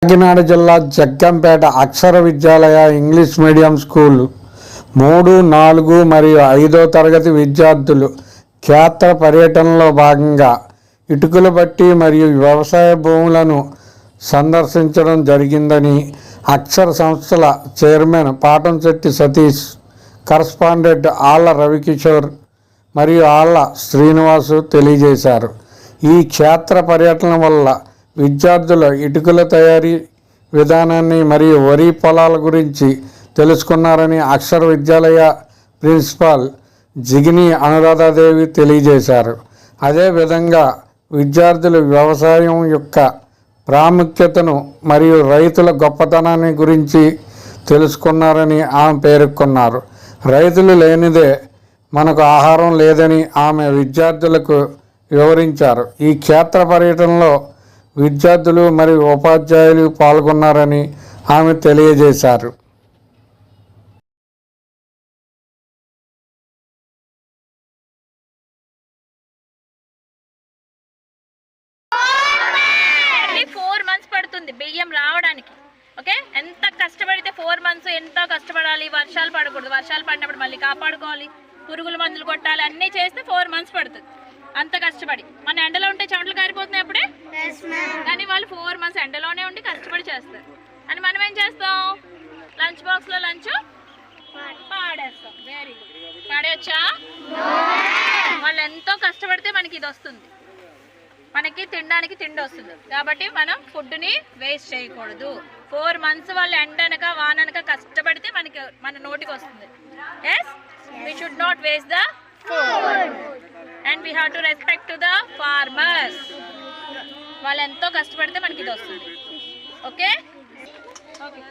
కాకినాడ జిల్లా జగ్గంపేట అక్షర విద్యాలయ English medium school 3, 4 మరియు 5వ తరగతి విద్యార్థులు క్షేత్ర పర్యటనలో భాగంగా ఇటుకల బట్టి మరియు వ్యవసాయ భూములను సందర్శించడం జరిగిందని అక్షర సంస్థల చైర్మన్ పాటంశెట్టి సతీష్, కరస్పాండెంట్ ఆళ్ల రవికిషోర్ మరియు ఆళ్ల శ్రీనివాసు తెలియజేశారు. ఈ క్షేత్ర పర్యటన వల్ల విద్యార్థుల ఇటుకల తయారీ విధానాన్ని మరియు వరి పొలాల గురించి తెలుసుకున్నారని అక్షర విద్యాలయ ప్రిన్సిపాల్ జిగిని అనురాధాదేవి తెలియజేశారు. అదేవిధంగా విద్యార్థులు వ్యవసాయం యొక్క ప్రాముఖ్యతను మరియు రైతుల గొప్పతనాన్ని గురించి తెలుసుకున్నారని ఆమె పేర్కొన్నారు. రైతులు లేనిదే మనకు ఆహారం లేదని ఆమె విద్యార్థులకు వివరించారు. ఈ క్షేత్ర పర్యటనలో విద్యార్థులు మరియు ఉపాధ్యాయులు పాల్గొన్నారని ఆమె తెలియజేశారు. బియ్యం రావడానికి ఓకే, ఎంత కష్టపడితే 4 months ఎంత కష్టపడాలి. వర్షాలు పడకూడదు, వర్షాలు పడినప్పుడు మళ్ళీ కాపాడుకోవాలి, పురుగుల మందులు కొట్టాలి, అన్నీ చేస్తే 4 months పడుతుంది. అంత కష్టపడి మన ఎండలో ఉంటే చెమటలు కారిపోతున్నాయి అప్పుడే, కానీ వాళ్ళు 4 months ఎండలోనే ఉండి కష్టపడి చేస్తారు. అని మనం ఏం చేస్తాం, లంచ్ బాక్స్లో లంచ్ పాడేస్తాం. వెరీ గుడ్, పాడేయచ్చా? వాళ్ళు ఎంతో కష్టపడితే మనకి ఇది వస్తుంది, మనకి తినడానికి తిండి వస్తుంది. కాబట్టి మనం ఫుడ్ని వేస్ట్ చేయకూడదు. 4 months వాళ్ళు ఎండనక వాననక కష్టపడితే మనకి మన నోటికి వస్తుంది. Yes, we should not waste the food and we have to respect to the farmers. వాళ్ళు ఎంతో కష్టపడితే మనకి ఇది వస్తుంది. Okay okay.